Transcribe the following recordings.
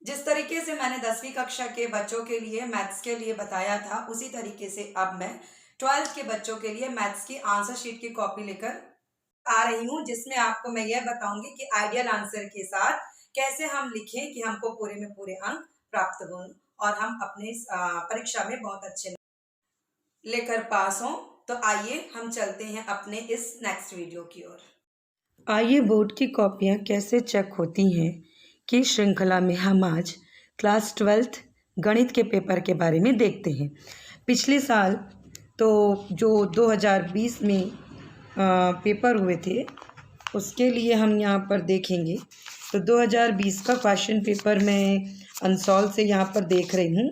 जिस तरीके से मैंने 10वीं कक्षा के बच्चों के लिए मैथ्स के लिए बताया था, उसी तरीके से अब मैं 12th के बच्चों के लिए मैथ्स की आंसर शीट की कॉपी लेकर आ रही हूँ, जिसमें आपको मैं यह बताऊंगी कि आइडियल आंसर के साथ कैसे हम लिखें कि हमको पूरे में पूरे अंक प्राप्त हों और हम अपने परीक्षा में बहुत अच्छे लेकर पास हों। तो आइए हम चलते हैं अपने इस नेक्स्ट वीडियो की ओर। आइए बोर्ड की कॉपियाँ कैसे चेक होती हैं की श्रृंखला में हम आज क्लास 12th गणित के पेपर के बारे में देखते हैं। पिछले साल तो जो 2020 में पेपर हुए थे उसके लिए हम यहाँ पर देखेंगे। तो 2020 का क्वेश्चन पेपर मैं अनसॉल्व से यहाँ पर देख रही हूँ।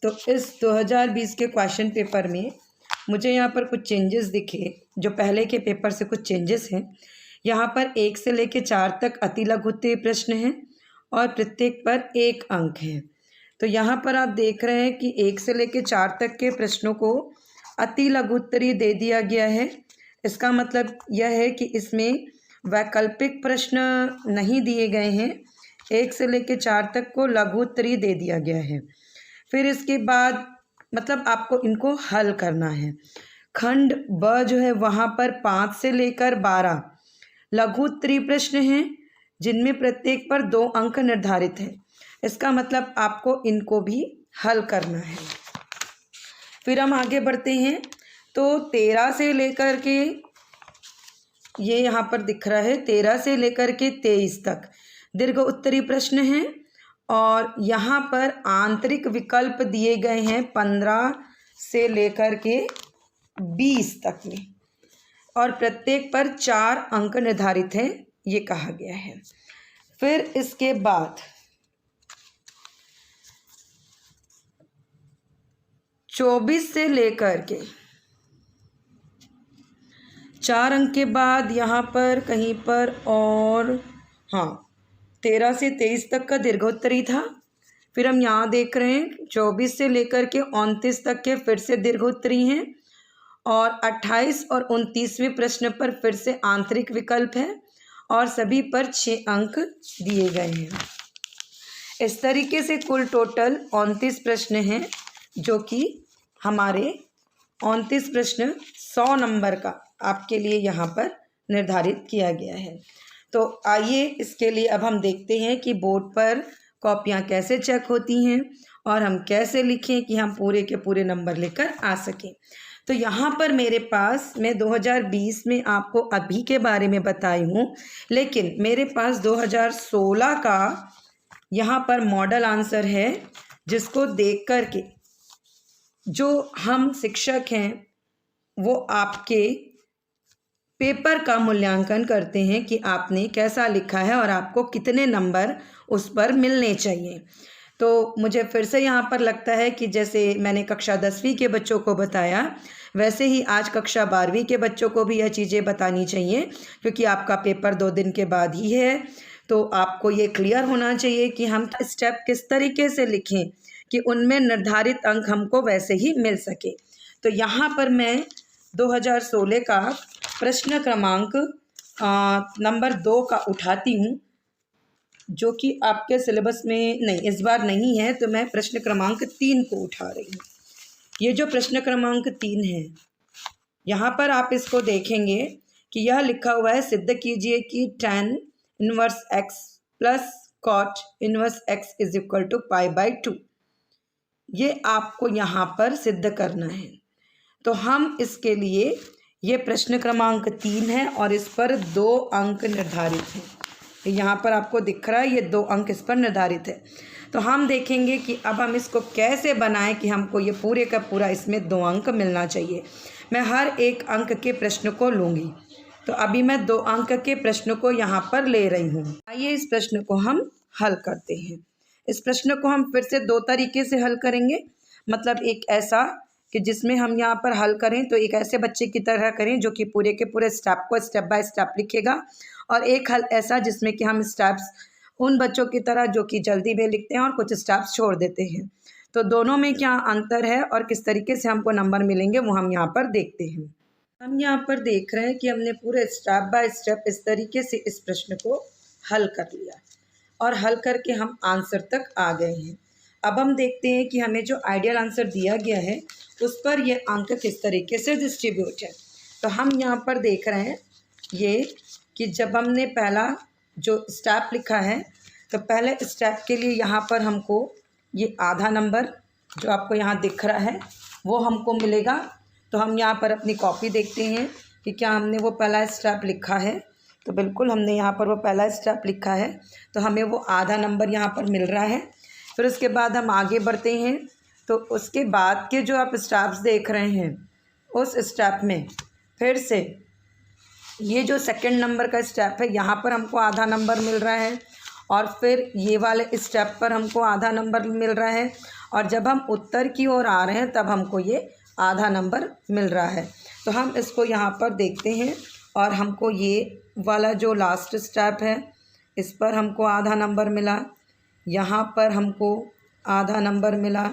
तो इस 2020 के क्वेश्चन पेपर में मुझे यहाँ पर कुछ चेंजेस दिखे, जो पहले के पेपर से कुछ चेंजेस हैं। यहाँ पर 1 से लेकर 4 तक अति लघु उत्तरीय प्रश्न हैं और प्रत्येक पर 1 अंक है। तो यहाँ पर आप देख रहे हैं कि 1 से लेकर 4 तक के प्रश्नों को अति लघु उत्तरीय दे दिया गया है। इसका मतलब यह है कि इसमें वैकल्पिक प्रश्न नहीं दिए गए हैं। 1 से लेकर 4 तक को लघु उत्तरीय दे दिया गया है। फिर इसके बाद मतलब आपको इनको हल करना है। खंड ब जो है वहाँ पर 5 से लेकर 12 लघु उत्तरीय प्रश्न हैं, जिनमें प्रत्येक पर 2 अंक निर्धारित हैं। इसका मतलब आपको इनको भी हल करना है। फिर हम आगे बढ़ते हैं। तो 13 से लेकर के ये यहाँ पर दिख रहा है 13 से लेकर के 23 तक दीर्घ उत्तरीय प्रश्न हैं और यहाँ पर आंतरिक विकल्प दिए गए हैं 15 से लेकर के 20 तक में और प्रत्येक पर 4 अंक निर्धारित हैं, ये कहा गया है। फिर इसके बाद 24 से लेकर के 4 अंक के बाद यहाँ पर कहीं पर और 13 से 23 तक का दीर्घोत्तरी था। फिर हम यहाँ देख रहे हैं 24 से लेकर के 29 तक के फिर से दीर्घोत्तरी हैं और 28 और 29वें प्रश्न पर फिर से आंतरिक विकल्प है और सभी पर 6 अंक दिए गए हैं। इस तरीके से कुल टोटल 29 प्रश्न हैं, जो कि हमारे 29 प्रश्न 100 नंबर का आपके लिए यहाँ पर निर्धारित किया गया है। तो आइए इसके लिए अब हम देखते हैं कि बोर्ड पर कॉपियाँ कैसे चेक होती हैं और हम कैसे लिखें कि हम पूरे के पूरे नंबर लेकर आ सकें। तो यहाँ पर मेरे पास मैं 2020 में आपको अभी के बारे में बताई हूँ, लेकिन मेरे पास 2016 का यहाँ पर मॉडल आंसर है, जिसको देख कर के जो हम शिक्षक हैं वो आपके पेपर का मूल्यांकन करते हैं कि आपने कैसा लिखा है और आपको कितने नंबर उस पर मिलने चाहिए। तो मुझे फिर से यहाँ पर लगता है कि जैसे मैंने कक्षा 10वीं के बच्चों को बताया, वैसे ही आज कक्षा 12वीं के बच्चों को भी यह चीज़ें बतानी चाहिए, क्योंकि आपका पेपर 2 दिन के बाद ही है। तो आपको ये क्लियर होना चाहिए कि हम स्टेप किस तरीके से लिखें कि उनमें निर्धारित अंक हमको वैसे ही मिल सके। तो यहाँ पर मैं 2016 का प्रश्न क्रमांक नंबर 2 का उठाती हूँ, जो कि आपके सिलेबस में नहीं, इस बार नहीं है। तो मैं प्रश्न क्रमांक 3 को उठा रही हूँ। ये जो प्रश्न क्रमांक 3 है, यहाँ पर आप इसको देखेंगे कि यह लिखा हुआ है, सिद्ध कीजिए कि tan inverse x plus cot inverse x is equal to π/2। ये आपको यहाँ पर सिद्ध करना है। तो हम इसके लिए ये प्रश्न क्रमांक 3 है और इस पर 2 अंक निर्धारित हैं। यहाँ पर आपको दिख रहा है ये 2 अंक इस पर निर्धारित है। तो हम देखेंगे कि अब हम इसको कैसे बनाएं कि हमको ये पूरे का पूरा इसमें 2 अंक मिलना चाहिए। मैं हर एक अंक के प्रश्न को लूँगी। तो अभी मैं 2 अंक के प्रश्न को यहाँ पर ले रही हूँ। आइए इस प्रश्न को हम हल करते हैं। इस प्रश्न को हम फिर से 2 तरीके से हल करेंगे। मतलब एक ऐसा कि जिसमें हम यहाँ पर हल करें तो एक ऐसे बच्चे की तरह करें जो कि पूरे के पूरे स्टेप को स्टेप बाय स्टेप लिखेगा, और एक हल ऐसा जिसमें कि हम स्टेप्स उन बच्चों की तरह जो कि जल्दी में लिखते हैं और कुछ स्टेप्स छोड़ देते हैं। तो दोनों में क्या अंतर है और किस तरीके से हमको नंबर मिलेंगे वो हम यहाँ पर देखते हैं। हम यहाँ पर देख रहे हैं कि हमने पूरे स्टेप बाय स्टेप इस तरीके से इस प्रश्न को हल कर लिया। और हल करके हम आंसर तक आ गए हैं। अब हम देखते हैं कि हमें जो आइडियल आंसर दिया गया है उस पर ये अंक किस तरीके से डिस्ट्रीब्यूट है। तो हम यहाँ पर देख रहे हैं ये कि जब हमने पहला जो स्टेप लिखा है तो पहले स्टेप के लिए यहाँ पर हमको ये आधा नंबर जो आपको यहाँ दिख रहा है वो हमको मिलेगा। तो हम यहाँ पर अपनी कॉपी देखते हैं कि क्या हमने वो पहला स्टेप लिखा है। तो बिल्कुल हमने यहाँ पर वो पहला स्टेप लिखा है, तो हमें वो आधा नंबर यहाँ पर मिल रहा है। फिर उसके बाद हम आगे बढ़ते हैं तो उसके बाद के जो आप स्टेप्स देख रहे हैं उस स्टेप में फिर से ये जो सेकंड नंबर का स्टेप है यहाँ पर हमको आधा नंबर मिल रहा है और फिर ये वाले स्टेप पर हमको आधा नंबर मिल रहा है और जब हम उत्तर की ओर आ रहे हैं तब हमको ये आधा नंबर मिल रहा है। तो हम इसको यहाँ पर देखते हैं और हमको ये वाला जो लास्ट स्टेप है इस पर हमको आधा नंबर मिला, यहाँ पर हमको आधा नंबर मिला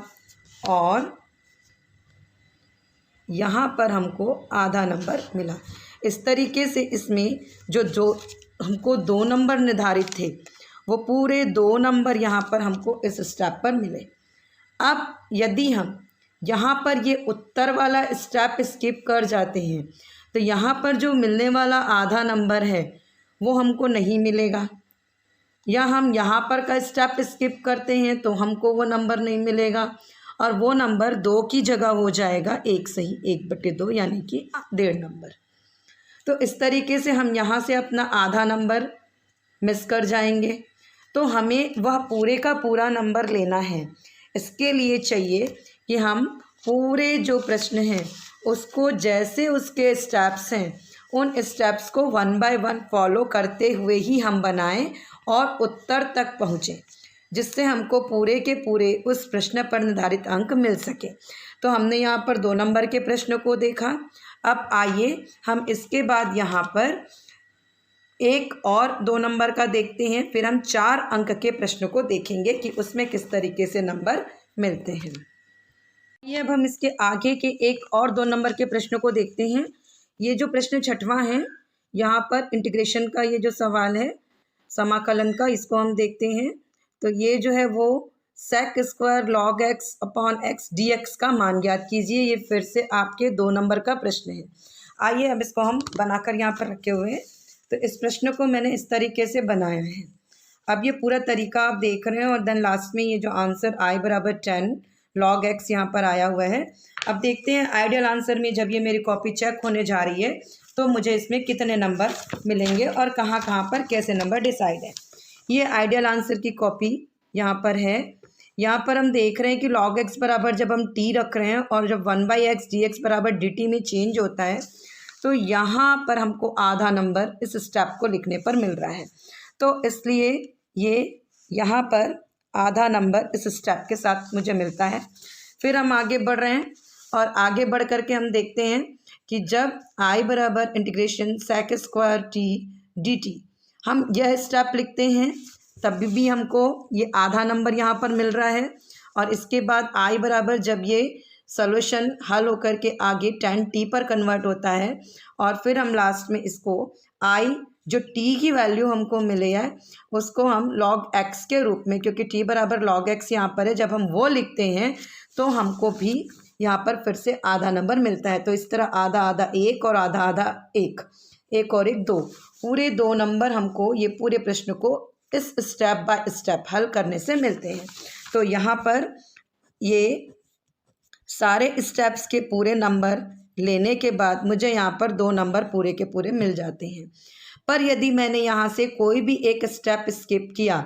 और यहाँ पर हमको आधा नंबर मिला। इस तरीके से इसमें जो हमको 2 नंबर निर्धारित थे वो पूरे 2 नंबर यहाँ पर हमको इस स्टेप पर मिले। अब यदि हम यहाँ पर ये उत्तर वाला स्टेप स्किप कर जाते हैं तो यहाँ पर जो मिलने वाला आधा नंबर है वो हमको नहीं मिलेगा, या हम यहाँ पर का स्टेप स्किप करते हैं तो हमको वो नंबर नहीं मिलेगा और वो नंबर 2 की जगह हो जाएगा 1 सही 1/2 यानी कि 1.5 नंबर। तो इस तरीके से हम यहाँ से अपना आधा नंबर मिस कर जाएंगे। तो हमें वह पूरे का पूरा नंबर लेना है। इसके लिए चाहिए कि हम पूरे जो प्रश्न हैं उसको जैसे उसके स्टेप्स हैं उन स्टेप्स को 1 बाय 1 फॉलो करते हुए ही हम बनाएं और उत्तर तक पहुँचें, जिससे हमको पूरे के पूरे उस प्रश्न पर निर्धारित अंक मिल सके। तो हमने यहाँ पर 2 नंबर के प्रश्न को देखा। अब आइए हम इसके बाद यहाँ पर एक और 2 नंबर का देखते हैं, फिर हम 4 अंक के प्रश्न को देखेंगे कि उसमें किस तरीके से नंबर मिलते हैं। ये अब हम इसके आगे के एक और 2 नंबर के प्रश्न को देखते हैं। ये जो प्रश्न 6वां है यहाँ पर इंटीग्रेशन का ये जो सवाल है समाकलन का, इसको हम देखते हैं। तो ये जो है वो sec square log x upon x dx का मान ज्ञात कीजिए। ये फिर से आपके 2 नंबर का प्रश्न है। आइए अब इसको हम बनाकर यहाँ पर रखे हुए हैं। तो इस प्रश्न को मैंने इस तरीके से बनाया है। अब ये पूरा तरीका आप देख रहे हैं और देन लास्ट में ये जो आंसर i बराबर 10 log x यहाँ पर आया हुआ है। अब देखते हैं आइडियल आंसर में जब ये मेरी कॉपी चेक होने जा रही है तो मुझे इसमें कितने नंबर मिलेंगे और कहाँ कहाँ पर कैसे नंबर डिसाइड है। ये आइडियल आंसर की कॉपी यहाँ पर है। यहाँ पर हम देख रहे हैं कि log x बराबर जब हम t रख रहे हैं और जब 1/x dx बराबर dt में चेंज होता है तो यहाँ पर हमको आधा नंबर इस स्टेप को लिखने पर मिल रहा है। तो इसलिए ये यहाँ पर आधा नंबर इस स्टेप के साथ मुझे मिलता है। फिर हम आगे बढ़ रहे हैं और आगे बढ़ करके हम देखते हैं कि जब i बराबर integration sec square t dt हम यह स्टेप लिखते हैं तब भी हमको ये आधा नंबर यहाँ पर मिल रहा है। और इसके बाद i बराबर जब ये सॉल्यूशन हल होकर के आगे tan t पर कन्वर्ट होता है और फिर हम लास्ट में इसको i जो t की वैल्यू हमको मिले है उसको हम log x के रूप में, क्योंकि t बराबर log x यहाँ पर है, जब हम वो लिखते हैं तो हमको भी यहाँ पर फिर से आधा नंबर मिलता है। तो इस तरह आधा आधा 1 और आधा आधा 1, 1 और 1 2, पूरे 2 नंबर हमको ये पूरे प्रश्न को इस स्टेप बाय स्टेप हल करने से मिलते हैं। तो यहाँ पर ये सारे स्टेप्स के पूरे नंबर लेने के बाद मुझे यहाँ पर 2 नंबर पूरे के पूरे मिल जाते हैं। पर यदि मैंने यहाँ से कोई भी एक स्टेप स्किप किया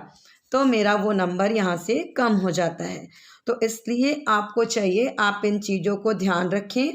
तो मेरा वो नंबर यहाँ से कम हो जाता है। तो इसलिए आपको चाहिए आप इन चीज़ों को ध्यान रखें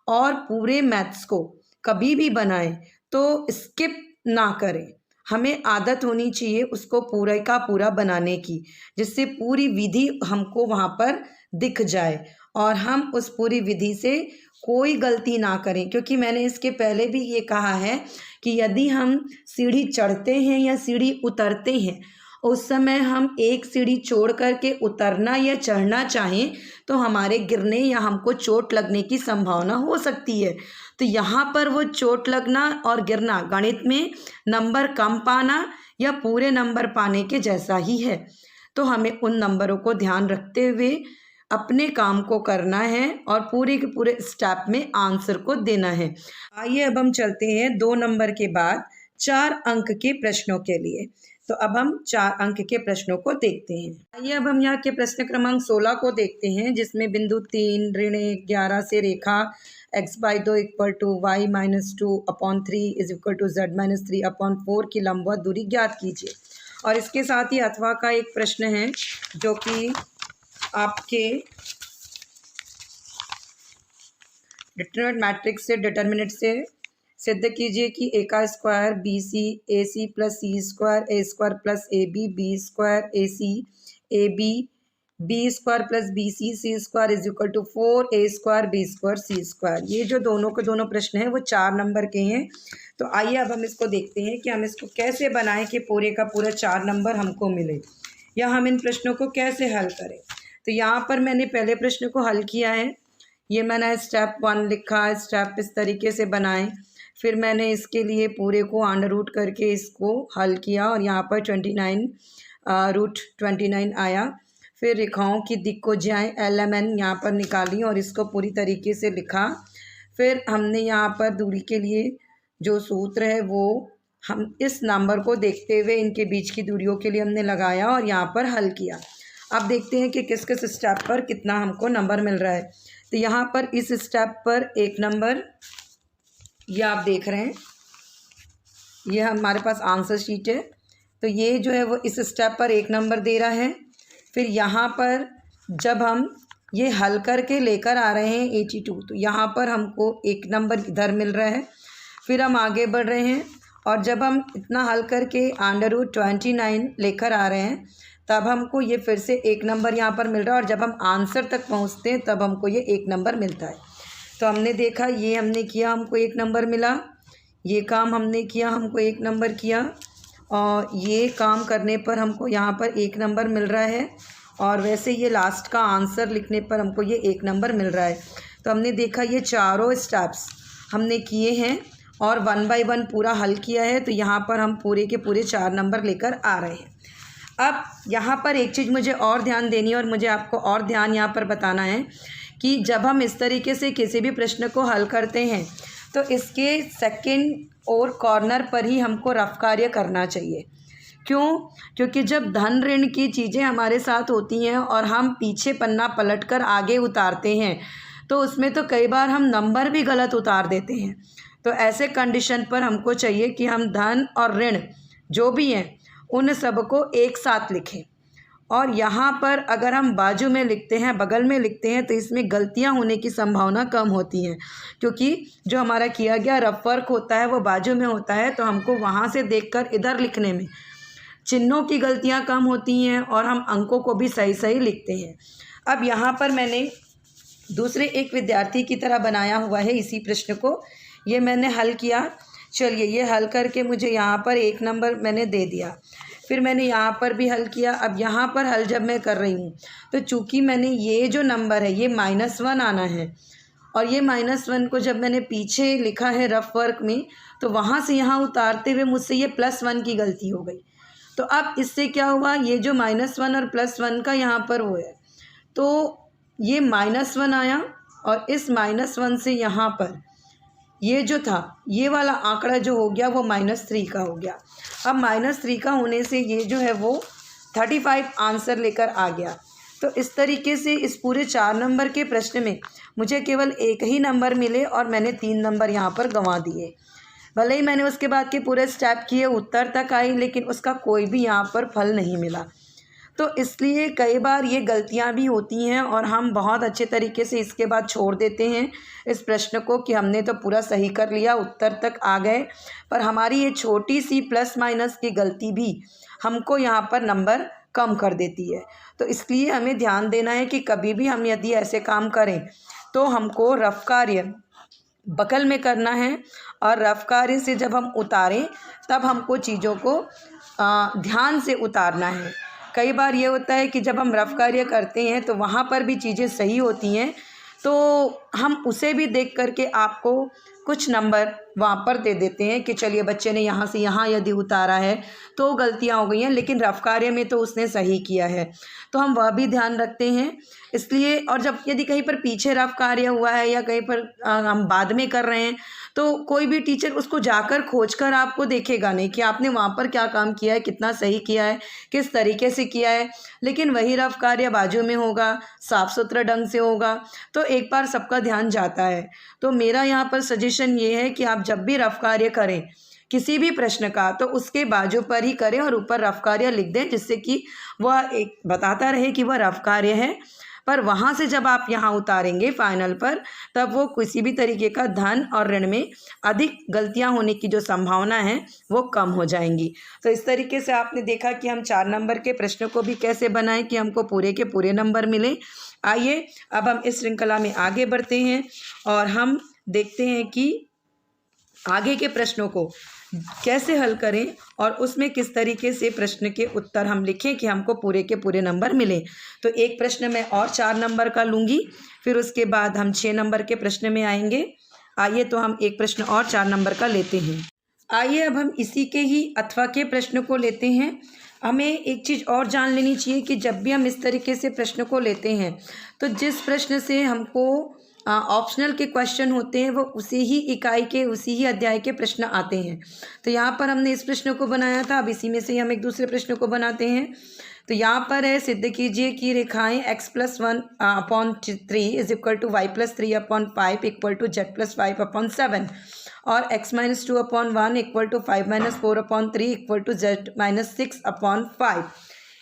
और पूरे मैथ्स को कभी भी बनाएं तो स्किप ना करें। हमें आदत होनी चाहिए उसको पूरा का पूरा बनाने की, जिससे पूरी विधि हमको वहाँ पर दिख जाए और हम उस पूरी विधि से कोई गलती ना करें। क्योंकि मैंने इसके पहले भी ये कहा है कि यदि हम सीढ़ी चढ़ते हैं या सीढ़ी उतरते हैं उस समय हम एक सीढ़ी छोड़ करके उतरना या चढ़ना चाहें तो हमारे गिरने या हमको चोट लगने की संभावना हो सकती है। तो यहाँ पर वो चोट लगना और गिरना गणित में नंबर कम पाना या पूरे नंबर पाने के जैसा ही है। तो हमें उन नंबरों को ध्यान रखते हुए अपने काम को करना है और पूरे के पूरे स्टेप में आंसर को देना है। आइए अब हम चलते हैं 2 नंबर के बाद 4 अंक के प्रश्नों के लिए। तो अब हम 4 अंक के प्रश्नों को देखते हैं। आइए अब हम यहाँ के प्रश्न क्रमांक 16 को देखते हैं, जिसमें बिंदु 3 ऋण 11 से रेखा x/2 = y-2/3 = z-3/4 की लंबवत दूरी ज्ञात कीजिए। और इसके साथ ही अथवा का एक प्रश्न है जो कि आपके डिटरमिनेंट मैट्रिक्स से डिटरमिनेंट से सिद्ध कीजिए कि a का square BC AC + C² A² + AB B² AC AB B² + BC C² = 4A² B² C²। ये जो दोनों के दोनों प्रश्न हैं वो 4 नंबर के हैं। तो आइए अब हम इसको देखते हैं कि हम इसको कैसे बनाएं कि पूरे का पूरा 4 नंबर हमको मिले, या हम इन प्रश्नों को कैसे हल करें। तो यहाँ पर मैंने पहले प्रश्न को हल किया है। ये मैंने स्टेप 1 लिखा, स्टेप इस तरीके से बनाए। फिर मैंने इसके लिए पूरे को अंडर करके इसको हल किया और यहाँ पर 29 आया। फिर रेखाओं की दिक् को ज्याएँ LMN यहाँ पर निकाली और इसको पूरी तरीके से लिखा। फिर हमने यहाँ पर दूरी के लिए जो सूत्र है वो हम इस नंबर को देखते हुए इनके बीच की दूरियों के लिए हमने लगाया और यहाँ पर हल किया। अब देखते हैं कि किस किस स्टेप पर कितना हमको नंबर मिल रहा है। तो यहाँ पर इस स्टेप पर 1 नंबर, ये आप देख रहे हैं, ये हमारे पास आंसर शीट है। तो ये जो है वो इस स्टेप पर 1 नंबर दे रहा है। फिर यहाँ पर जब हम ये हल करके लेकर आ रहे हैं 82, तो यहाँ पर हमको 1 नंबर इधर मिल रहा है। फिर हम आगे बढ़ रहे हैं और जब हम इतना हल करके √29 लेकर आ रहे हैं तब हमको ये फिर से 1 नंबर यहाँ पर मिल रहा है और जब हम आंसर तक पहुँचते हैं तब हमको ये 1 नंबर मिलता है। तो हमने देखा, ये हमने किया, हमको 1 नंबर मिला। ये काम हमने किया, हमको 1 नंबर किया, और ये काम करने पर हमको यहाँ पर 1 नंबर मिल रहा है। और वैसे ये लास्ट का आंसर लिखने पर हमको ये 1 नंबर मिल रहा है। तो हमने देखा ये चारों स्टेप्स हमने किए हैं और 1 बाय 1 पूरा हल किया है। तो यहाँ पर हम पूरे के पूरे 4 नंबर लेकर आ रहे हैं। अब यहाँ पर एक चीज़ मुझे और ध्यान देनी है और मुझे आपको और ध्यान यहाँ पर बताना है कि जब हम इस तरीके से किसी भी प्रश्न को हल करते हैं तो इसके सेकंड और कॉर्नर पर ही हमको रफ कार्य करना चाहिए। क्यों? क्योंकि जब धन ऋण की चीज़ें हमारे साथ होती हैं और हम पीछे पन्ना पलटकर आगे उतारते हैं तो उसमें तो कई बार हम नंबर भी गलत उतार देते हैं। तो ऐसे कंडीशन पर हमको चाहिए कि हम धन और ऋण जो भी हैं उन सबको एक साथ लिखें। और यहाँ पर अगर हम बाजू में लिखते हैं, बगल में लिखते हैं, तो इसमें गलतियाँ होने की संभावना कम होती हैं, क्योंकि जो हमारा किया गया रफ वर्क होता है वो बाजू में होता है। तो हमको वहाँ से देखकर इधर लिखने में चिन्हों की गलतियाँ कम होती हैं और हम अंकों को भी सही सही लिखते हैं। अब यहाँ पर मैंने दूसरे एक विद्यार्थी की तरह बनाया हुआ है इसी प्रश्न को। ये मैंने हल किया। चलिए, ये हल करके मुझे यहाँ पर 1 नंबर मैंने दे दिया। फिर मैंने यहाँ पर भी हल किया। अब यहाँ पर हल जब मैं कर रही हूँ तो चूँकि मैंने ये जो नंबर है ये -1 आना है और ये -1 को जब मैंने पीछे लिखा है रफ वर्क में तो वहाँ से यहाँ उतारते हुए मुझसे ये +1 की गलती हो गई। तो अब इससे क्या हुआ, ये जो -1 और +1 का यहाँ पर वो है तो ये -1 आया और इस -1 से यहाँ पर ये जो था ये वाला आंकड़ा जो हो गया वो -3 का हो गया। अब -3 का होने से ये जो है वो 35 आंसर लेकर आ गया। तो इस तरीके से इस पूरे 4 नंबर के प्रश्न में मुझे केवल 1 ही नंबर मिले और मैंने 3 नंबर यहाँ पर गंवा दिए। भले ही मैंने उसके बाद के पूरे स्टेप किए, उत्तर तक आई, लेकिन उसका कोई भी यहाँ पर फल नहीं मिला। तो इसलिए कई बार ये गलतियाँ भी होती हैं और हम बहुत अच्छे तरीके से इसके बाद छोड़ देते हैं इस प्रश्न को कि हमने तो पूरा सही कर लिया, उत्तर तक आ गए, पर हमारी ये छोटी सी प्लस माइनस की गलती भी हमको यहाँ पर नंबर कम कर देती है। तो इसलिए हमें ध्यान देना है कि कभी भी हम यदि ऐसे काम करें तो हमको रफ कार्य बगल में करना है और रफ कार्य से जब हम उतारें तब हमको चीज़ों को ध्यान से उतारना है। कई बार ये होता है कि जब हम रफ कार्य करते हैं तो वहाँ पर भी चीज़ें सही होती हैं, तो हम उसे भी देख करके आपको कुछ नंबर वहाँ पर दे देते हैं कि चलिए बच्चे ने यहाँ से यहाँ यदि उतारा है तो गलतियाँ हो गई हैं, लेकिन रफ कार्य में तो उसने सही किया है, तो हम वह भी ध्यान रखते हैं। इसलिए और जब यदि कहीं पर पीछे रफ कार्य हुआ है या कहीं पर हम बाद में कर रहे हैं, तो कोई भी टीचर उसको जाकर खोज कर आपको देखेगा नहीं कि आपने वहाँ पर क्या काम किया है, कितना सही किया है, किस तरीके से किया है, लेकिन वही रफ कार्य बाजू में होगा, साफ़ सुथरा ढंग से होगा, तो एक बार सबका ध्यान जाता है। तो मेरा यहाँ पर सजेशन ये है कि आप जब भी रफ कार्य करें किसी भी प्रश्न का, तो उसके बाजू पर ही करें और ऊपर रफ कार्य लिख दें, जिससे कि वह एक बताता रहे कि वह रफ कार्य है, पर वहाँ से जब आप यहाँ उतारेंगे फाइनल पर, तब वो किसी भी तरीके का धन और ऋण में अधिक गलतियाँ होने की जो संभावना है वो कम हो जाएंगी। तो इस तरीके से आपने देखा कि हम 4 नंबर के प्रश्नों को भी कैसे बनाएं कि हमको पूरे के पूरे नंबर मिले। आइए अब हम इस श्रृंखला में आगे बढ़ते हैं और हम देखते हैं कि आगे के प्रश्नों को कैसे हल करें और उसमें किस तरीके से प्रश्न के उत्तर हम लिखें कि हमको पूरे के पूरे नंबर मिले। तो एक प्रश्न मैं और 4 नंबर का लूँगी, फिर उसके बाद हम 6 नंबर के प्रश्न में आएंगे। आइए तो हम एक प्रश्न और 4 नंबर का लेते हैं। आइए अब हम इसी के ही अथवा के प्रश्न को लेते हैं। हमें एक चीज़ और जान लेनी चाहिए कि जब भी हम इस तरीके से प्रश्न को लेते हैं, तो जिस प्रश्न से हमको ऑप्शनल के क्वेश्चन होते हैं वो उसी ही इकाई के, उसी ही अध्याय के प्रश्न आते हैं। तो यहाँ पर हमने इस प्रश्न को बनाया था, अब इसी में से हम एक दूसरे प्रश्न को बनाते हैं। तो यहाँ पर है, सिद्ध कीजिए कि रेखाएं x+1/3 is equal to y+3/5 equal to z+5/7 और x-2/1 equal to 5-4/3 equal to z-6/5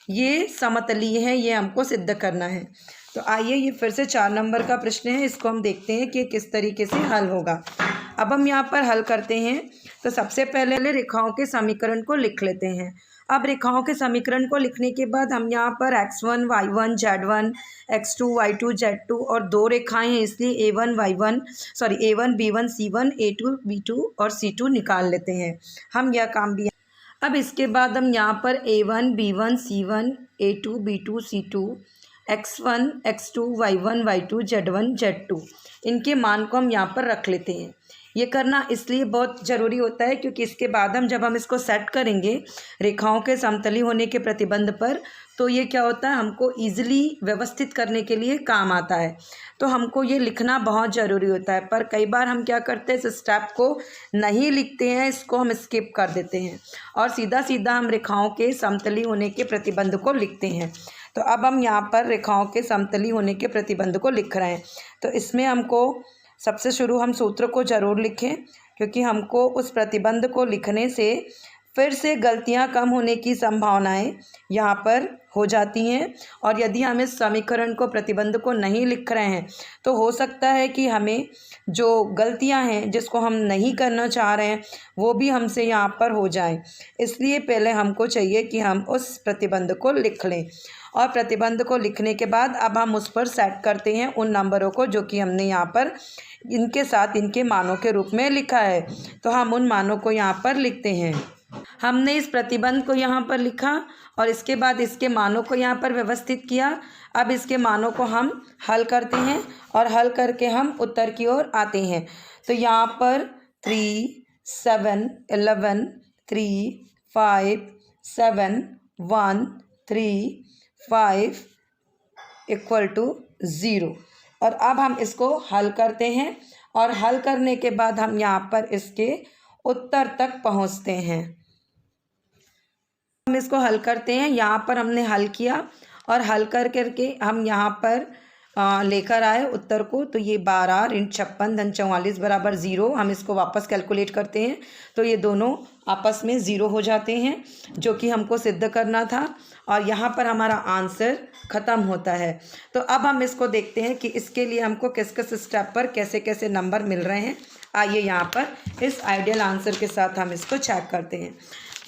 ये समतलीय है, ये हमको सिद्ध करना है। तो आइए ये फिर से 4 नंबर का प्रश्न है, इसको हम देखते हैं कि किस तरीके से हल होगा। अब हम यहाँ पर हल करते हैं। तो सबसे पहले रेखाओं के समीकरण को लिख लेते हैं। अब रेखाओं के समीकरण को लिखने के बाद हम यहाँ पर x1 y1 z1 x2 y2 z2 और 2 रेखाएं हैं, इसलिए a1 b1 c1 a2 b2 और c2 निकाल लेते हैं। हम यह काम भी अब इसके बाद हम यहाँ पर a1 b1 c1 a2 b2 c2 x1 x2 y1 y2 z1 z2 इनके मान को हम यहाँ पर रख लेते हैं। ये करना इसलिए बहुत ज़रूरी होता है क्योंकि इसके बाद जब हम इसको सेट करेंगे रेखाओं के समतली होने के प्रतिबंध पर, तो ये क्या होता है, हमको ईजिली व्यवस्थित करने के लिए काम आता है। तो हमको ये लिखना बहुत ज़रूरी होता है, पर कई बार हम क्या करते हैं, इस स्टेप को नहीं लिखते हैं, इसको हम स्किप कर देते हैं और सीधा सीधा हम रेखाओं के समतली होने के प्रतिबंध को लिखते हैं। तो अब हम यहाँ पर रेखाओं के समतली होने के प्रतिबंध को लिख रहे हैं। तो इसमें हमको सबसे शुरू हम सूत्र को ज़रूर लिखें, क्योंकि हमको उस प्रतिबंध को लिखने से फिर से गलतियां कम होने की संभावनाएं यहाँ पर हो जाती हैं। और यदि हम इस समीकरण को, प्रतिबंध को नहीं लिख रहे हैं, तो हो सकता है कि हमें जो गलतियां हैं जिसको हम नहीं करना चाह रहे हैं वो भी हमसे यहाँ पर हो जाएं। इसलिए पहले हमको चाहिए कि हम उस प्रतिबंध को लिख लें और प्रतिबंध को लिखने के बाद अब हम उस पर सेट करते हैं उन नंबरों को जो कि हमने यहाँ पर इनके साथ इनके मानों के रूप में लिखा है। तो हम उन मानों को यहाँ पर लिखते हैं। हमने इस प्रतिबंध को यहाँ पर लिखा और इसके बाद इसके मानों को यहाँ पर व्यवस्थित किया। अब इसके मानों को हम हल करते हैं और हल करके हम उत्तर की ओर आते हैं। तो यहाँ पर 3 7 11 3 5 7 1 3 5 इक्वल टू 0। और अब हम इसको हल करते हैं और हल करने के बाद हम यहाँ पर इसके उत्तर तक पहुँचते हैं। हम इसको हल करते हैं, यहाँ पर हमने हल किया और हल करके हम यहाँ पर लेकर आए उत्तर को। तो ये 12 ऋण 56 धन 44 बराबर 0। हम इसको वापस कैलकुलेट करते हैं तो ये दोनों आपस में 0 हो जाते हैं, जो कि हमको सिद्ध करना था। और यहाँ पर हमारा आंसर ख़त्म होता है। तो अब हम इसको देखते हैं कि इसके लिए हमको किस किस स्टेप पर कैसे कैसे नंबर मिल रहे हैं। आइए यहाँ पर इस आइडियल आंसर के साथ हम इसको चेक करते हैं।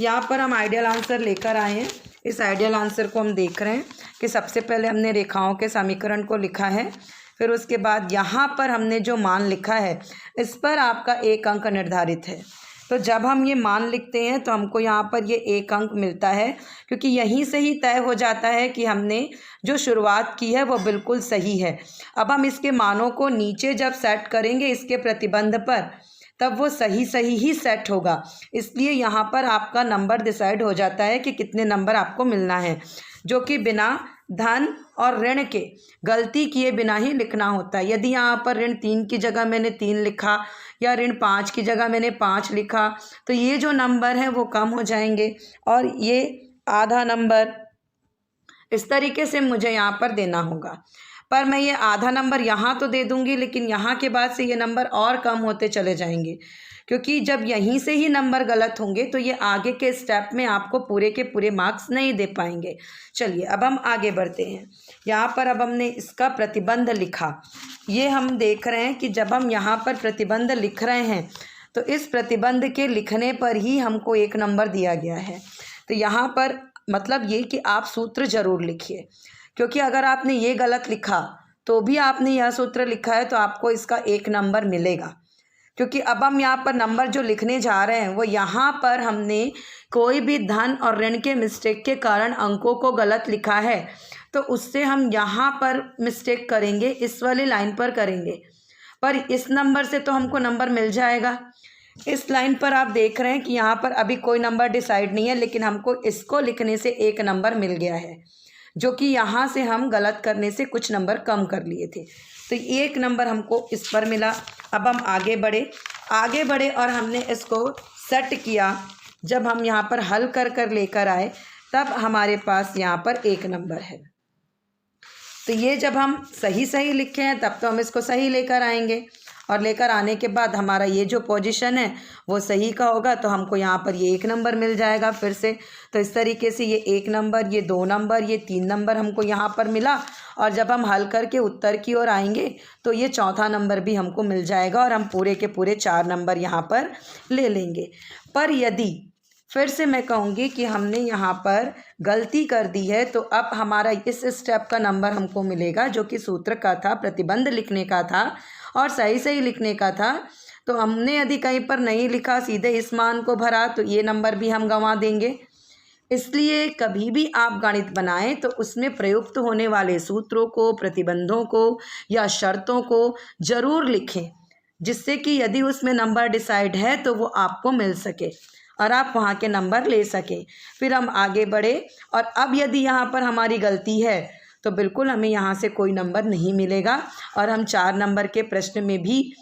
यहाँ पर हम आइडियल आंसर लेकर आए हैं। इस आइडियल आंसर को हम देख रहे हैं कि सबसे पहले हमने रेखाओं के समीकरण को लिखा है, फिर उसके बाद यहाँ पर हमने जो मान लिखा है इस पर आपका 1 अंक निर्धारित है। तो जब हम ये मान लिखते हैं तो हमको यहाँ पर ये 1 अंक मिलता है, क्योंकि यहीं से ही तय हो जाता है कि हमने जो शुरुआत की है वो बिल्कुल सही है। अब हम इसके मानों को नीचे जब सेट करेंगे इसके प्रतिबंध पर, तब वो सही सही ही सेट होगा। इसलिए यहाँ पर आपका नंबर डिसाइड हो जाता है कि कितने नंबर आपको मिलना है, जो कि बिना धन और ऋण के गलती किए बिना ही लिखना होता है। यदि यहाँ पर ऋण 3 की जगह मैंने 3 लिखा या ऋण 5 की जगह मैंने 5 लिखा तो ये जो नंबर है वो कम हो जाएंगे और ये आधा नंबर इस तरीके से मुझे यहाँ पर देना होगा। पर मैं ये आधा नंबर यहाँ तो दे दूँगी, लेकिन यहाँ के बाद से ये नंबर और कम होते चले जाएंगे, क्योंकि जब यहीं से ही नंबर गलत होंगे तो ये आगे के स्टेप में आपको पूरे के पूरे मार्क्स नहीं दे पाएंगे। चलिए अब हम आगे बढ़ते हैं। यहाँ पर अब हमने इसका प्रतिबंध लिखा। ये हम देख रहे हैं कि जब हम यहाँ पर प्रतिबंध लिख रहे हैं तो इस प्रतिबंध के लिखने पर ही हमको 1 नंबर दिया गया है। तो यहाँ पर मतलब ये कि आप सूत्र ज़रूर लिखिए, क्योंकि अगर आपने ये गलत लिखा तो भी आपने यह सूत्र लिखा है तो आपको इसका 1 नंबर मिलेगा। क्योंकि अब हम यहाँ पर नंबर जो लिखने जा रहे हैं वो यहाँ पर हमने कोई भी धन और ऋण के मिस्टेक के कारण अंकों को गलत लिखा है तो उससे हम यहाँ पर मिस्टेक करेंगे, इस वाली लाइन पर करेंगे, पर इस नंबर से तो हमको नंबर मिल जाएगा। इस लाइन पर आप देख रहे हैं कि यहाँ पर अभी कोई नंबर डिसाइड नहीं है, लेकिन हमको इसको लिखने से 1 नंबर मिल गया है, जो कि यहाँ से हम गलत करने से कुछ नंबर कम कर लिए थे। तो 1 नंबर हमको इस पर मिला। अब हम आगे बढ़े और हमने इसको सेट किया। जब हम यहाँ पर हल कर लेकर आए तब हमारे पास यहाँ पर 1 नंबर है। तो ये जब हम सही सही लिखे हैं तब तो हम इसको सही लेकर आएंगे, और लेकर आने के बाद हमारा ये जो पोजीशन है वो सही का होगा तो हमको यहाँ पर ये 1 नंबर मिल जाएगा फिर से। तो इस तरीके से ये 1 नंबर, ये 2 नंबर, ये 3 नंबर हमको यहाँ पर मिला, और जब हम हल करके उत्तर की ओर आएंगे तो ये चौथा नंबर भी हमको मिल जाएगा और हम पूरे के पूरे 4 नंबर यहाँ पर ले लेंगे। पर यदि फिर से मैं कहूँगी कि हमने यहाँ पर गलती कर दी है तो अब हमारा इस स्टेप का नंबर हमको मिलेगा, जो कि सूत्र का था, प्रतिबंध लिखने का था और सही सही लिखने का था। तो हमने यदि कहीं पर नहीं लिखा, सीधे इस मान को भरा, तो ये नंबर भी हम गंवा देंगे। इसलिए कभी भी आप गणित बनाएं तो उसमें प्रयुक्त होने वाले सूत्रों को, प्रतिबंधों को या शर्तों को ज़रूर लिखें, जिससे कि यदि उसमें नंबर डिसाइड है तो वो आपको मिल सके और आप वहाँ के नंबर ले सकें। फिर हम आगे बढ़े, और अब यदि यहाँ पर हमारी गलती है तो बिल्कुल हमें यहाँ से कोई नंबर नहीं मिलेगा, और हम 4 नंबर के प्रश्न में भी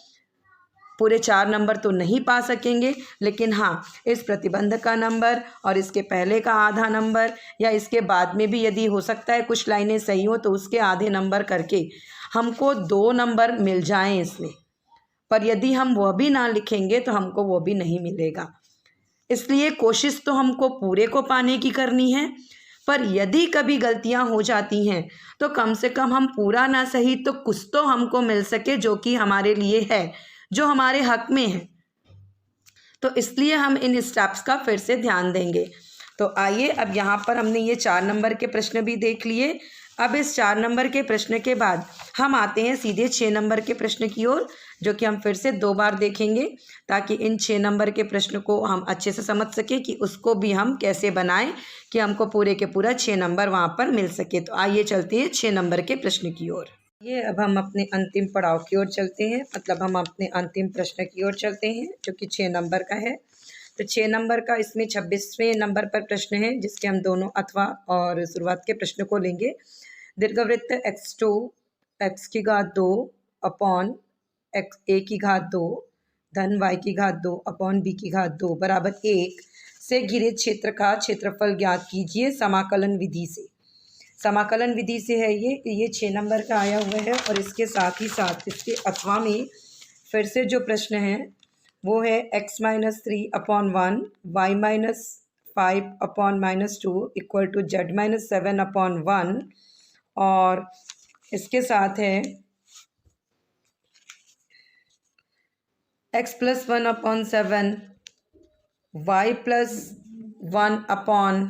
पूरे 4 नंबर तो नहीं पा सकेंगे, लेकिन हाँ, इस प्रतिबंध का नंबर और इसके पहले का आधा नंबर, या इसके बाद में भी यदि हो सकता है कुछ लाइनें सही हो तो उसके आधे नंबर करके हमको 2 नंबर मिल जाएं इसमें। पर यदि हम वह भी ना लिखेंगे तो हमको वो भी नहीं मिलेगा। इसलिए कोशिश तो हमको पूरे को पाने की करनी है, पर यदि कभी गलतियां हो जाती हैं तो कम से कम हम पूरा ना सही तो कुछ तो हमको मिल सके, जो कि हमारे लिए है, जो हमारे हक में है। तो इसलिए हम इन स्टेप्स का फिर से ध्यान देंगे। तो आइए, अब यहाँ पर हमने ये 4 नंबर के प्रश्न भी देख लिए। अब इस 4 नंबर के प्रश्न के बाद हम आते हैं सीधे 6 नंबर के प्रश्न की ओर, जो कि हम फिर से 2 बार देखेंगे, ताकि इन 6 नंबर के प्रश्न को हम अच्छे से समझ सके कि उसको भी हम कैसे बनाएं कि हमको पूरे के पूरा 6 नंबर वहाँ पर मिल सके। तो आइए चलते हैं 6 नंबर के प्रश्न की ओर। ये अब हम अपने अंतिम पड़ाव की ओर चलते हैं, मतलब हम अपने अंतिम प्रश्न की ओर चलते हैं, जो कि 6 नंबर का है। तो 6 नंबर का इसमें 26वें नंबर पर प्रश्न है, जिसके हम दोनों अथवा और शुरुआत के प्रश्न को लेंगे। दीर्घवृत्त x2 x की घात 2 अपॉन a की घात 2 धन y की घात 2 अपॉन b की घात 2 बराबर 1 से घिरे क्षेत्र का क्षेत्रफल ज्ञात कीजिए समाकलन विधि से। समाकलन विधि से है ये 6 नंबर का आया हुआ है, और इसके साथ ही साथ इसके अथवा में फिर से जो प्रश्न है वो है x-3 upon 1 y-5 upon -2 equal to z-7 upon 1, और इसके साथ है x+1 अपॉन 7 y+1 अपॉन।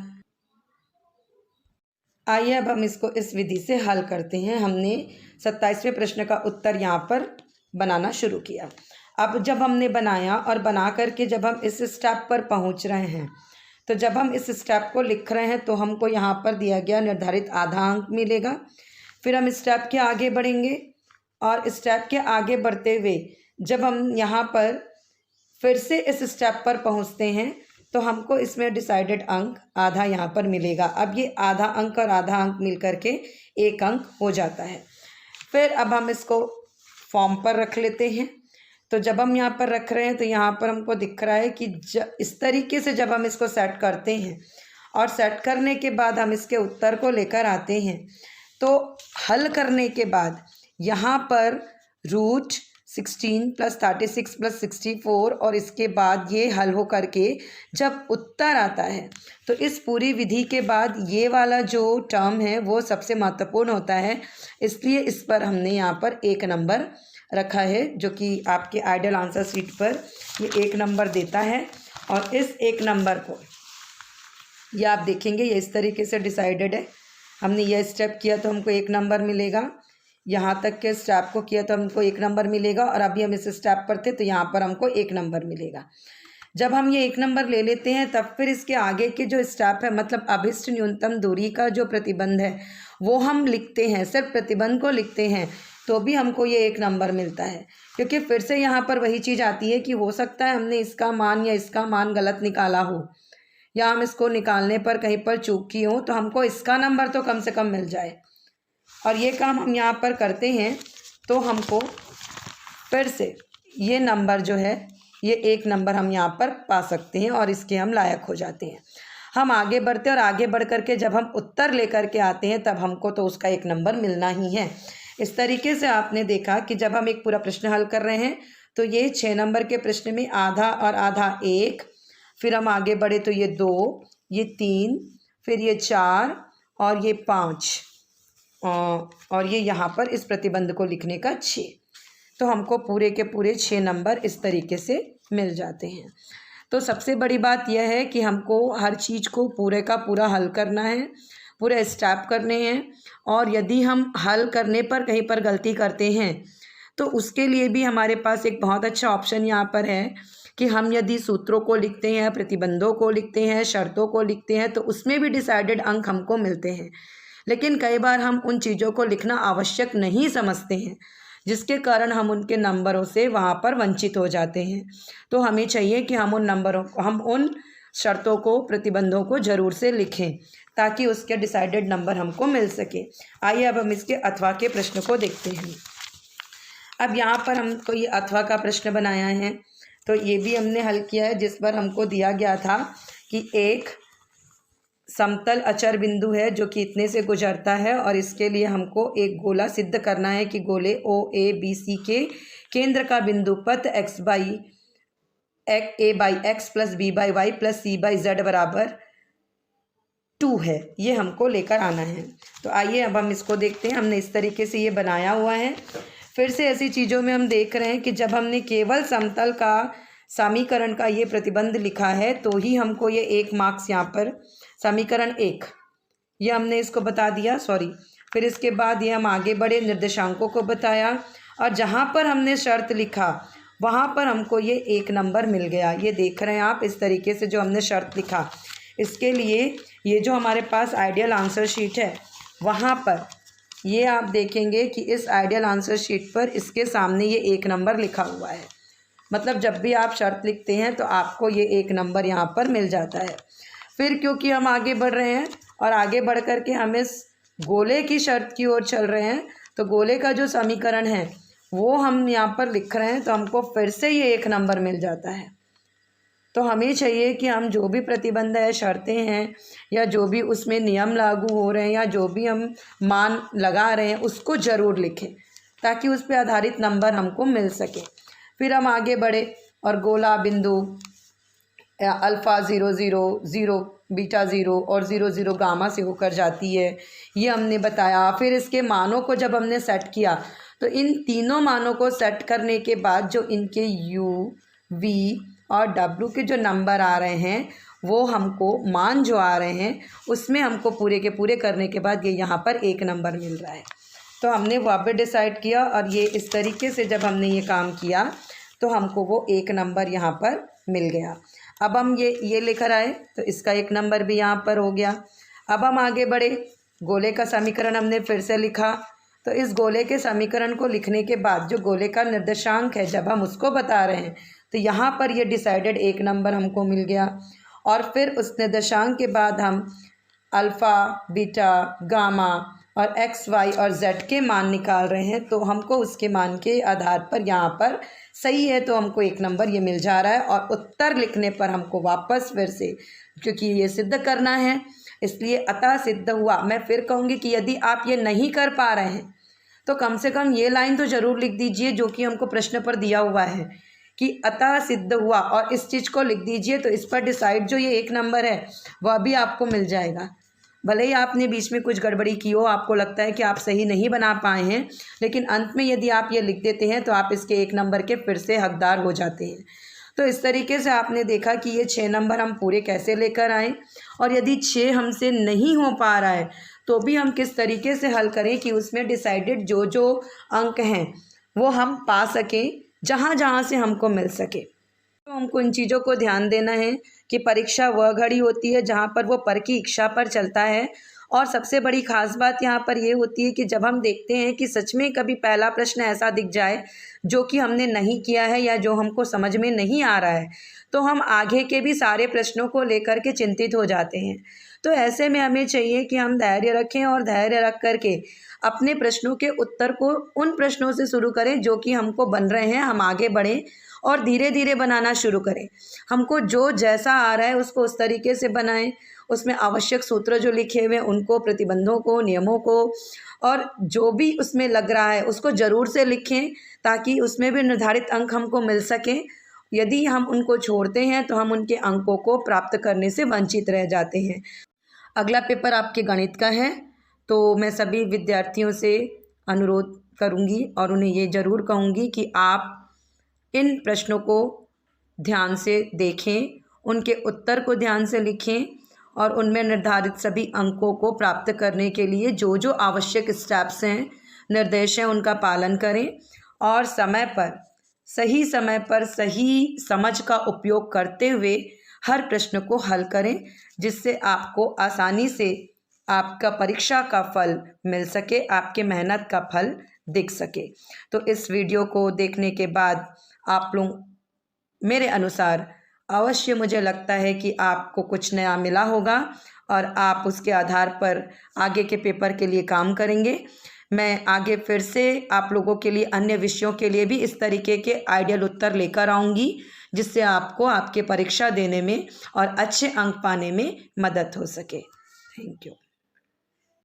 आइए अब हम इसको इस विधि से हल करते हैं। हमने 27वें प्रश्न का उत्तर यहाँ पर बनाना शुरू किया। अब जब हमने बनाया और बना करके जब हम इस स्टेप पर पहुँच रहे हैं, तो जब हम इस स्टेप को लिख रहे हैं तो हमको यहाँ पर दिया गया निर्धारित आधा अंक मिलेगा। फिर हम स्टेप के आगे बढ़ेंगे, और स्टेप के आगे बढ़ते हुए जब हम यहाँ पर फिर से इस स्टेप पर पहुंचते हैं तो हमको इसमें डिसाइडेड अंक आधा यहाँ पर मिलेगा। अब ये आधा अंक और आधा अंक मिल करके 1 अंक हो जाता है। फिर अब हम इसको फॉर्म पर रख लेते हैं। तो जब हम यहाँ पर रख रहे हैं तो यहाँ पर हमको दिख रहा है कि इस तरीके से जब हम इसको सेट करते हैं और सेट करने के बाद हम इसके उत्तर को लेकर आते हैं तो हल करने के बाद यहाँ पर √16 + 36 + 64 और इसके बाद ये हल हो करके जब उत्तर आता है तो इस पूरी विधि के बाद ये वाला जो टर्म है वो सबसे महत्वपूर्ण होता है, इसलिए इस पर हमने यहाँ पर 1 नंबर रखा है, जो कि आपके आइडियल आंसर शीट पर ये 1 नंबर देता है। और इस 1 नंबर को ये आप देखेंगे ये इस तरीके से डिसाइडेड है। हमने यह स्टेप किया तो हमको 1 नंबर मिलेगा, यहाँ तक के स्टेप को किया तो हमको 1 नंबर मिलेगा, और अभी हम इस स्टेप पर थे तो यहाँ पर हमको 1 नंबर मिलेगा। जब हम ये 1 नंबर ले लेते हैं तब फिर इसके आगे के जो स्टेप है, मतलब अभिष्ट न्यूनतम दूरी का जो प्रतिबंध है वो हम लिखते हैं, सिर्फ प्रतिबंध को लिखते हैं तो भी हमको ये 1 नंबर मिलता है। क्योंकि फिर से यहाँ पर वही चीज़ आती है कि हो सकता है हमने इसका मान या इसका मान गलत निकाला हो, या हम इसको निकालने पर कहीं पर चूक की हो, तो हमको इसका नंबर तो कम से कम मिल जाए। और ये काम हम यहाँ पर करते हैं तो हमको फिर से ये नंबर जो है ये 1 नंबर हम यहाँ पर पा सकते हैं और इसके हम लायक हो जाते हैं। हम आगे बढ़ते हैं और आगे बढ़ कर के जब हम उत्तर लेकर के आते हैं तब हमको तो उसका 1 नंबर मिलना ही है। इस तरीके से आपने देखा कि जब हम एक पूरा प्रश्न हल कर रहे हैं तो ये 6 नंबर के प्रश्न में आधा और आधा 1, फिर हम आगे बढ़े तो ये 2, ये 3, फिर ये 4 और ये 5 और ये यहाँ पर इस प्रतिबंध को लिखने का 6, तो हमको पूरे के पूरे 6 नंबर इस तरीके से मिल जाते हैं। तो सबसे बड़ी बात यह है कि हमको हर चीज़ को पूरे का पूरा हल करना है, पूरे स्टेप करने हैं, और यदि हम हल करने पर कहीं पर गलती करते हैं तो उसके लिए भी हमारे पास एक बहुत अच्छा ऑप्शन यहाँ पर है कि हम यदि सूत्रों को लिखते हैं, प्रतिबंधों को लिखते हैं, शर्तों को लिखते हैं तो उसमें भी डिसाइडेड अंक हमको मिलते हैं। लेकिन कई बार हम उन चीज़ों को लिखना आवश्यक नहीं समझते हैं, जिसके कारण हम उनके नंबरों से वहाँ पर वंचित हो जाते हैं। तो हमें चाहिए कि हम उन नंबरों को, हम उन शर्तों को, प्रतिबंधों को ज़रूर से लिखें ताकि उसके डिसाइडेड नंबर हमको मिल सके। आइए अब हम इसके अथवा के प्रश्न को देखते हैं। अब यहाँ पर हमको ये अथवा का प्रश्न बनाया है तो ये भी हमने हल किया है, जिस पर हमको दिया गया था कि एक समतल अचर बिंदु है जो कि इतने से गुजरता है और इसके लिए हमको एक गोला सिद्ध करना है कि गोले OABC के केंद्र का बिंदु पथ a/x + b/y + c/z = 2 है, ये हमको लेकर आना है। तो आइए अब हम इसको देखते हैं। हमने इस तरीके से ये बनाया हुआ है। फिर से ऐसी चीज़ों में हम देख रहे हैं कि जब हमने केवल समतल का समीकरण का ये प्रतिबंध लिखा है तो ही हमको ये 1 मार्क्स यहाँ पर समीकरण 1 ये हमने इसको बता दिया, फिर इसके बाद ये हम आगे बढ़े, निर्देशांकों को बताया, और जहाँ पर हमने शर्त लिखा वहाँ पर हमको ये 1 नंबर मिल गया। ये देख रहे हैं आप, इस तरीके से जो हमने शर्त लिखा, इसके लिए ये जो हमारे पास आइडियल आंसर शीट है वहाँ पर ये आप देखेंगे कि इस आइडियल आंसर शीट पर इसके सामने ये 1 नंबर लिखा हुआ है। मतलब जब भी आप शर्त लिखते हैं तो आपको ये 1 नंबर यहाँ पर मिल जाता है। फिर क्योंकि हम आगे बढ़ रहे हैं और आगे बढ़ कर के हम इस गोले की शर्त की ओर चल रहे हैं, तो गोले का जो समीकरण है वो हम यहाँ पर लिख रहे हैं, तो हमको फिर से ये 1 नंबर मिल जाता है। तो हमें चाहिए कि हम जो भी प्रतिबंध है, शर्तें हैं, या जो भी उसमें नियम लागू हो रहे हैं, या जो भी हम मान लगा रहे हैं उसको ज़रूर लिखें ताकि उस पर आधारित नंबर हमको मिल सके। फिर हम आगे बढ़े और गोला बिंदु अल्फ़ा 0 0 0 बीटा 0 और 0 0 गामा से होकर जाती है, ये हमने बताया। फिर इसके मानों को जब हमने सेट किया तो इन तीनों मानों को सेट करने के बाद जो इनके U, V और W के जो नंबर आ रहे हैं वो हमको मान जो आ रहे हैं उसमें हमको पूरे के पूरे करने के बाद ये यहाँ पर 1 नंबर मिल रहा है। तो हमने वहाँ पे डिसाइड किया और ये इस तरीके से जब हमने ये काम किया तो हमको वो 1 नंबर यहाँ पर मिल गया। अब हम ये लेकर आए तो इसका 1 नंबर भी यहाँ पर हो गया। अब हम आगे बढ़े, गोले का समीकरण हमने फिर से लिखा, तो इस गोले के समीकरण को लिखने के बाद जो गोले का निर्देशांक है जब हम उसको बता रहे हैं तो यहाँ पर ये डिसाइडेड 1 नंबर हमको मिल गया। और फिर उसने दशांक के बाद हम अल्फ़ा, बीटा, गामा और एक्स, वाई और जेड के मान निकाल रहे हैं। तो हमको उसके मान के आधार पर यहाँ पर सही है तो हमको 1 नंबर ये मिल जा रहा है। और उत्तर लिखने पर हमको वापस फिर से, क्योंकि ये सिद्ध करना है इसलिए अतः सिद्ध हुआ। मैं फिर कहूँगी कि यदि आप ये नहीं कर पा रहे हैं तो कम से कम ये लाइन तो ज़रूर लिख दीजिए जो कि हमको प्रश्न पर दिया हुआ है कि अतः सिद्ध हुआ, और इस चीज़ को लिख दीजिए। तो इस पर डिसाइड जो ये 1 नंबर है वह भी आपको मिल जाएगा। भले ही आपने बीच में कुछ गड़बड़ी की हो, आपको लगता है कि आप सही नहीं बना पाए हैं, लेकिन अंत में यदि आप ये लिख देते हैं तो आप इसके 1 नंबर के फिर से हकदार हो जाते हैं। तो इस तरीके से आपने देखा कि ये 6 नंबर हम पूरे कैसे लेकर आएँ, और यदि 6 हमसे नहीं हो पा रहा है तो भी हम किस तरीके से हल करें कि उसमें डिसाइडेड जो जो अंक हैं वो हम पा सकें जहाँ जहाँ से हमको मिल सके। तो हमको इन चीज़ों को ध्यान देना है कि परीक्षा वह घड़ी होती है जहाँ पर वो पर की इच्छा पर चलता है। और सबसे बड़ी खास बात यहाँ पर ये होती है कि जब हम देखते हैं कि सच में कभी पहला प्रश्न ऐसा दिख जाए जो कि हमने नहीं किया है या जो हमको समझ में नहीं आ रहा है, तो हम आगे के भी सारे प्रश्नों को लेकर के चिंतित हो जाते हैं। तो ऐसे में हमें चाहिए कि हम धैर्य रखें और धैर्य रख करके अपने प्रश्नों के उत्तर को उन प्रश्नों से शुरू करें जो कि हमको बन रहे हैं, हम आगे बढ़ें और धीरे धीरे बनाना शुरू करें। हमको जो जैसा आ रहा है उसको उस तरीके से बनाएं। उसमें आवश्यक सूत्र जो लिखे हुए हैं उनको, प्रतिबंधों को, नियमों को, और जो भी उसमें लग रहा है उसको ज़रूर से लिखें ताकि उसमें भी निर्धारित अंक हमको मिल सकें। यदि हम उनको छोड़ते हैं तो हम उनके अंकों को प्राप्त करने से वंचित रह जाते हैं। अगला पेपर आपके गणित का है, तो मैं सभी विद्यार्थियों से अनुरोध करूंगी और उन्हें ये ज़रूर कहूँगी कि आप इन प्रश्नों को ध्यान से देखें, उनके उत्तर को ध्यान से लिखें और उनमें निर्धारित सभी अंकों को प्राप्त करने के लिए जो जो आवश्यक स्टेप्स हैं, निर्देश हैं, उनका पालन करें और समय पर सही समझ का उपयोग करते हुए हर प्रश्न को हल करें, जिससे आपको आसानी से आपका परीक्षा का फल मिल सके, आपके मेहनत का फल दिख सके। तो इस वीडियो को देखने के बाद आप लोग, मेरे अनुसार अवश्य मुझे लगता है कि आपको कुछ नया मिला होगा और आप उसके आधार पर आगे के पेपर के लिए काम करेंगे। मैं आगे फिर से आप लोगों के लिए अन्य विषयों के लिए भी इस तरीके के आइडियल उत्तर लेकर आऊँगी, जिससे आपको आपके परीक्षा देने में और अच्छे अंक पाने में मदद हो सके। Thank you.